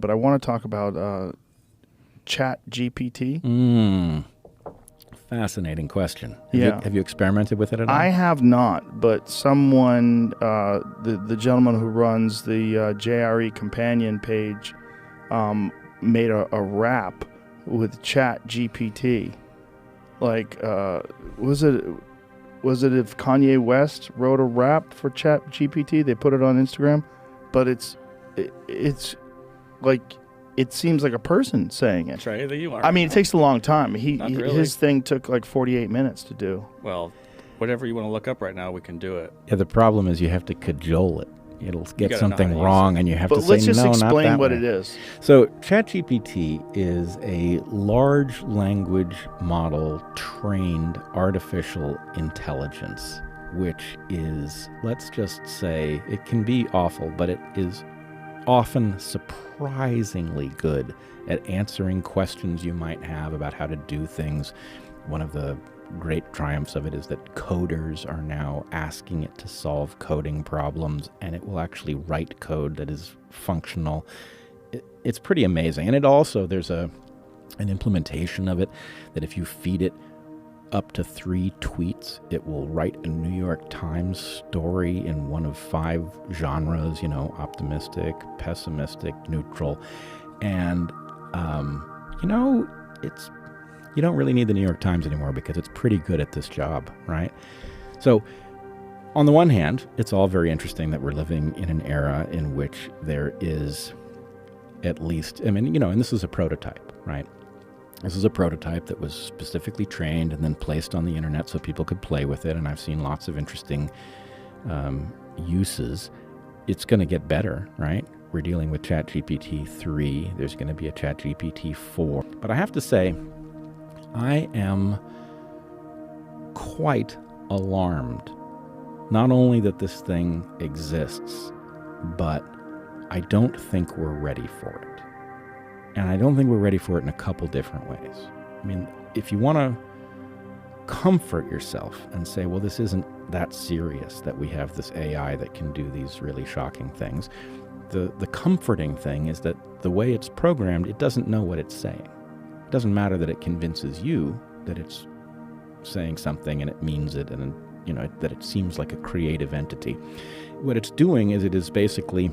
but I want to talk about Chat GPT. Fascinating question. Yeah. Have you experimented with it at all? I have not, but someone, the gentleman who runs the JRE companion page, made a rap with Chat GPT. Like, was it if Kanye West wrote a rap for Chat GPT? They put it on Instagram, but it's like, it seems like a person saying it. That's right. You are. I mean, it takes a long time. Really. His thing took like 48 minutes to do. Well, whatever you want to look up right now, we can do it. Yeah, the problem is you have to cajole it. It'll get something know wrong, and you have to say, no, not that way. But let's just explain what it is. So ChatGPT is a large language model trained artificial intelligence, which is, let's just say, it can be awful, but it is often surprisingly good at answering questions you might have about how to do things. One of the great triumphs of it is that coders are now asking it to solve coding problems, and it will actually write code that is functional. It's pretty amazing. And it also, there's an implementation of it that if you feed it up to 3 tweets, it will write a New York Times story in one of 5 genres, optimistic, pessimistic, neutral. And, you don't really need the New York Times anymore because it's pretty good at this job, right? So on the one hand, it's all very interesting that we're living in an era in which there is at least, and this is a prototype, right? This is a prototype that was specifically trained and then placed on the internet so people could play with it, and I've seen lots of interesting uses. It's going to get better, right? We're dealing with ChatGPT 3. There's going to be a ChatGPT 4. But I have to say, I am quite alarmed, not only that this thing exists, but I don't think we're ready for it. And I don't think we're ready for it in a couple different ways. I mean, if you want to comfort yourself and say, well, this isn't that serious that we have this AI that can do these really shocking things, the comforting thing is that the way it's programmed, it doesn't know what it's saying. It doesn't matter that it convinces you that it's saying something and it means it and that it seems like a creative entity. What it's doing is it is basically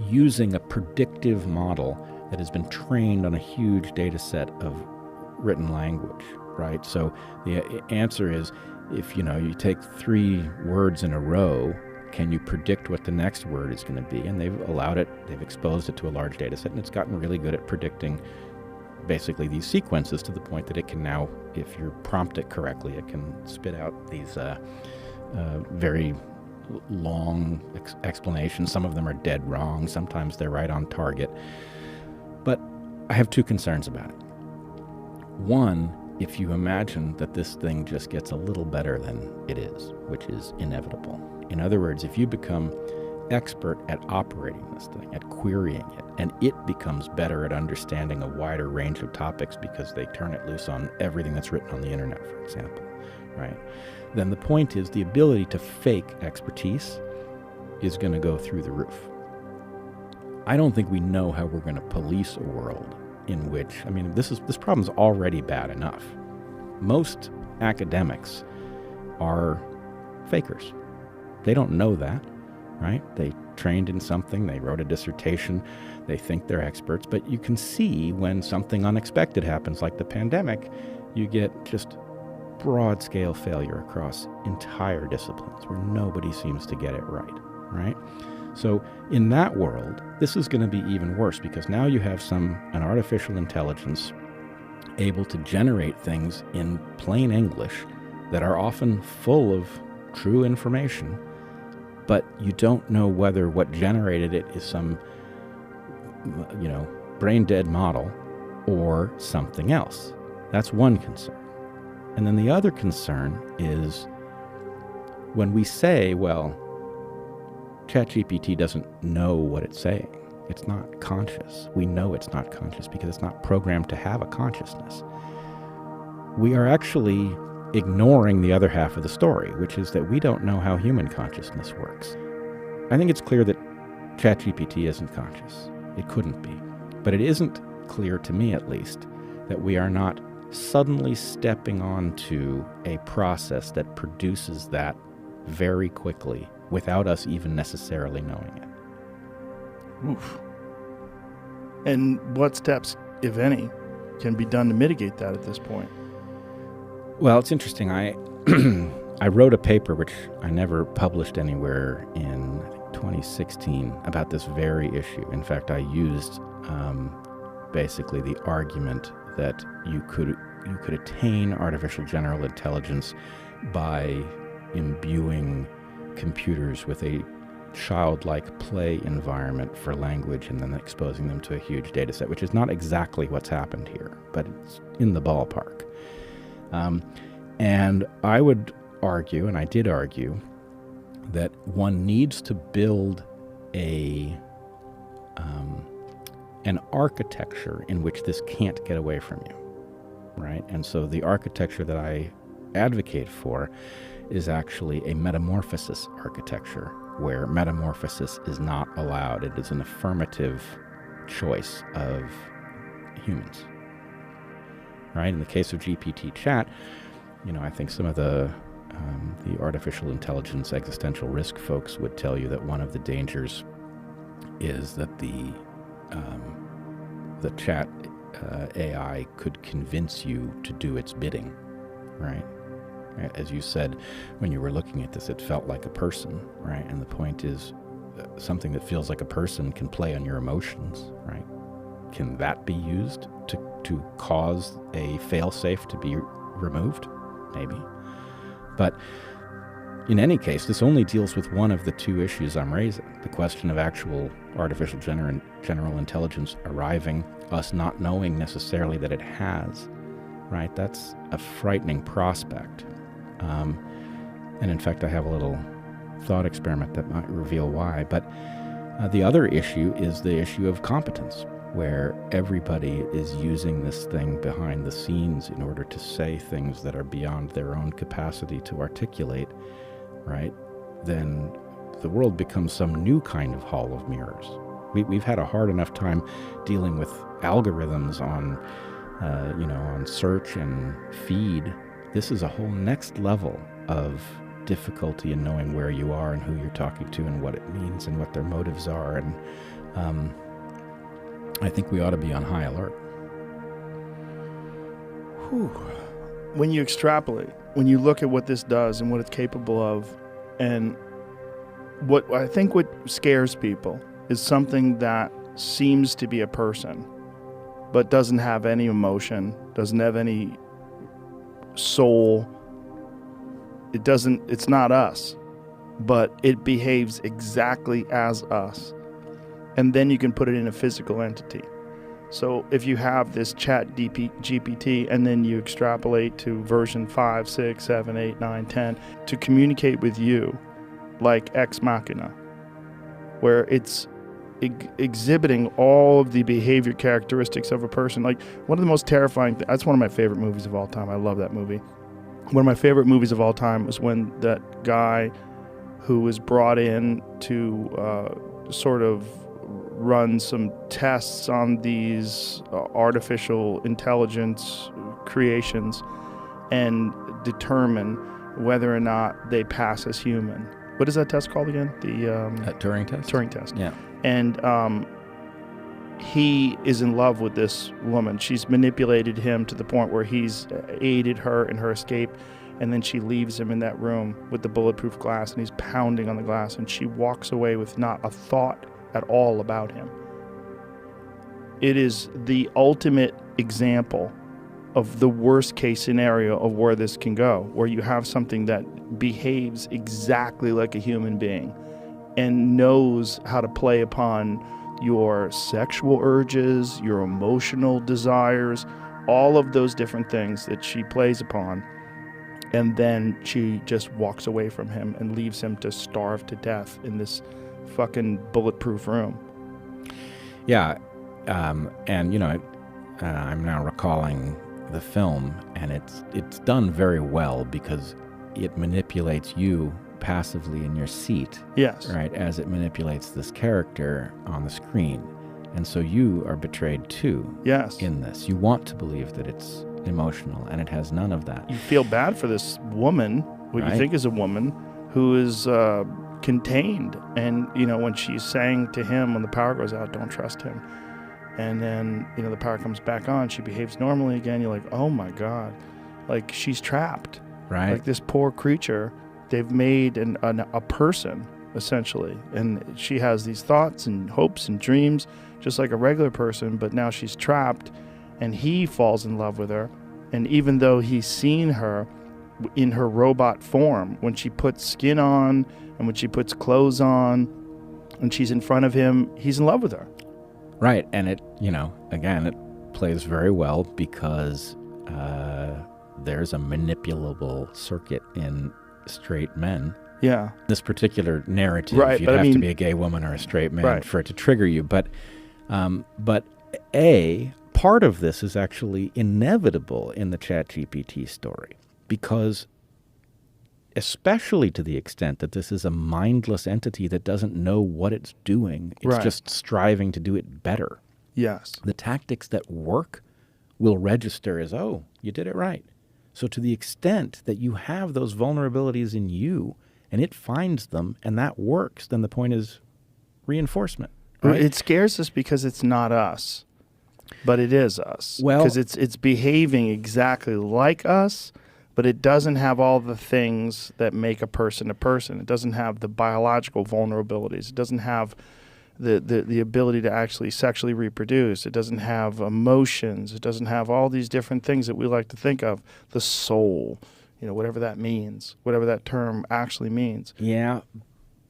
using a predictive model that has been trained on a huge data set of written language, right? So the answer is, if you take 3 words in a row, can you predict what the next word is going to be? And they've exposed it to a large data set, and it's gotten really good at predicting basically these sequences to the point that it can now, if you prompt it correctly, it can spit out these very long explanations. Some of them are dead wrong. Sometimes they're right on target. But I have 2 concerns about it. One, if you imagine that this thing just gets a little better than it is, which is inevitable. In other words, if you become expert at operating this thing, at querying it, and it becomes better at understanding a wider range of topics because they turn it loose on everything that's written on the internet, for example, right? Then the point is the ability to fake expertise is going to go through the roof. I don't think we know how we're going to police a world in which, this problem's already bad enough. Most academics are fakers. They don't know that, right? They trained in something, they wrote a dissertation, they think they're experts, but you can see when something unexpected happens, like the pandemic, you get just broad-scale failure across entire disciplines where nobody seems to get it right? So in that world, this is going to be even worse because now you have an artificial intelligence able to generate things in plain English that are often full of true information, but you don't know whether what generated it is some, brain-dead model or something else. That's one concern. And then the other concern is when we say, well, ChatGPT doesn't know what it's saying. It's not conscious. We know it's not conscious because it's not programmed to have a consciousness. We are actually ignoring the other half of the story, which is that we don't know how human consciousness works. I think it's clear that ChatGPT isn't conscious. It couldn't be. But it isn't clear, to me at least, that we are not suddenly stepping onto a process that produces that very quickly without us even necessarily knowing it. Oof. And what steps, if any, can be done to mitigate that at this point? Well, it's interesting. I I wrote a paper, which I never published anywhere, in 2016 about this very issue. In fact, I used basically the argument that you could attain artificial general intelligence by imbuing computers with a childlike play environment for language and then exposing them to a huge data set, which is not exactly what's happened here, but it's in the ballpark. And I would argue, and I did argue, that one needs to build an architecture in which this can't get away from you, right? And so the architecture that I advocate for is actually a metamorphosis architecture, where metamorphosis is not allowed. It is an affirmative choice of humans, right? In the case of GPT chat, I think some of the artificial intelligence existential risk folks would tell you that one of the dangers is that the chat AI could convince you to do its bidding, right? As you said, when you were looking at this, it felt like a person, right? And the point is, something that feels like a person can play on your emotions, right? Can that be used to cause a fail-safe to be removed? Maybe. But in any case, this only deals with one of the two issues I'm raising, the question of actual artificial general intelligence arriving, us not knowing necessarily that it has, right? That's a frightening prospect. And in fact, I have a little thought experiment that might reveal why. But the other issue is the issue of competence, where everybody is using this thing behind the scenes in order to say things that are beyond their own capacity to articulate, right? Then the world becomes some new kind of hall of mirrors. We've had a hard enough time dealing with algorithms on search and feed. This is a whole next level of difficulty in knowing where you are and who you're talking to and what it means and what their motives are. And I think we ought to be on high alert. Whew. When you extrapolate, when you look at what this does and what it's capable of, and what scares people is something that seems to be a person, but doesn't have any emotion, doesn't have any soul. It's not us, but it behaves exactly as us. And then you can put it in a physical entity. So if you have this Chat GPT and then you extrapolate to version 5, 6, 7, 8, 9, 10 to communicate with you like Ex Machina, where it's exhibiting all of the behavior characteristics of a person. Like, one of the most terrifying that's one of my favorite movies of all time. I love that movie. One of my favorite movies of all time was when that guy who was brought in to sort of run some tests on these artificial intelligence creations and determine whether or not they pass as human. What is that test called again? The Turing test? Turing test. Yeah. And he is in love with this woman. She's manipulated him to the point where he's aided her in her escape, and then she leaves him in that room with the bulletproof glass, and he's pounding on the glass, and she walks away with not a thought at all about him. It is the ultimate example of the worst case scenario of where this can go, where you have something that behaves exactly like a human being and knows how to play upon your sexual urges, your emotional desires, all of those different things that she plays upon. And then she just walks away from him and leaves him to starve to death in this fucking bulletproof room. Yeah. And, I'm now recalling the film, and it's done very well because it manipulates you passively in your seat. Yes. Right, as it manipulates this character on the screen. And so you are betrayed too. Yes. In this. You want to believe that it's emotional, and it has none of that. You feel bad for this woman, what Right. you think is a woman, who is contained. And, when she's saying to him when the power goes out, don't trust him. And then, the power comes back on. She behaves normally again. You're like, oh, my God. Like, she's trapped. Right. Like this poor creature, they've made a person, essentially. And she has these thoughts and hopes and dreams, just like a regular person. But now she's trapped, and he falls in love with her. And even though he's seen her in her robot form, when she puts skin on and when she puts clothes on and she's in front of him, he's in love with her. Right. And it, again, it plays very well because there's a manipulable circuit in straight men. Yeah. This particular narrative, Right, you'd but I have mean- to be a gay woman or a straight man Right. for it to trigger you. But part of this is actually inevitable in the Chat GPT story, because especially to the extent that this is a mindless entity that doesn't know what it's doing. It's Right. just striving to do it better. Yes. The tactics that work will register as, oh, you did it right. So to the extent that you have those vulnerabilities in you and it finds them and that works, then the point is reinforcement. Right? It scares us because it's not us, but it is us. Well- because it's behaving exactly like us, but it doesn't have all the things that make a person a person. It doesn't have the biological vulnerabilities. It doesn't have the ability to actually sexually reproduce. It doesn't have emotions. It doesn't have all these different things that we like to think of. The soul, whatever that means, whatever that term actually means. Yeah,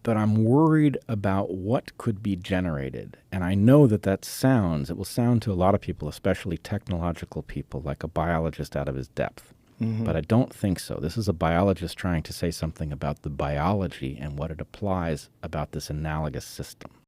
but I'm worried about what could be generated. And I know that it will sound to a lot of people, especially technological people, like a biologist out of his depth. Mm-hmm. But I don't think so. This is a biologist trying to say something about the biology and what it applies about this analogous system.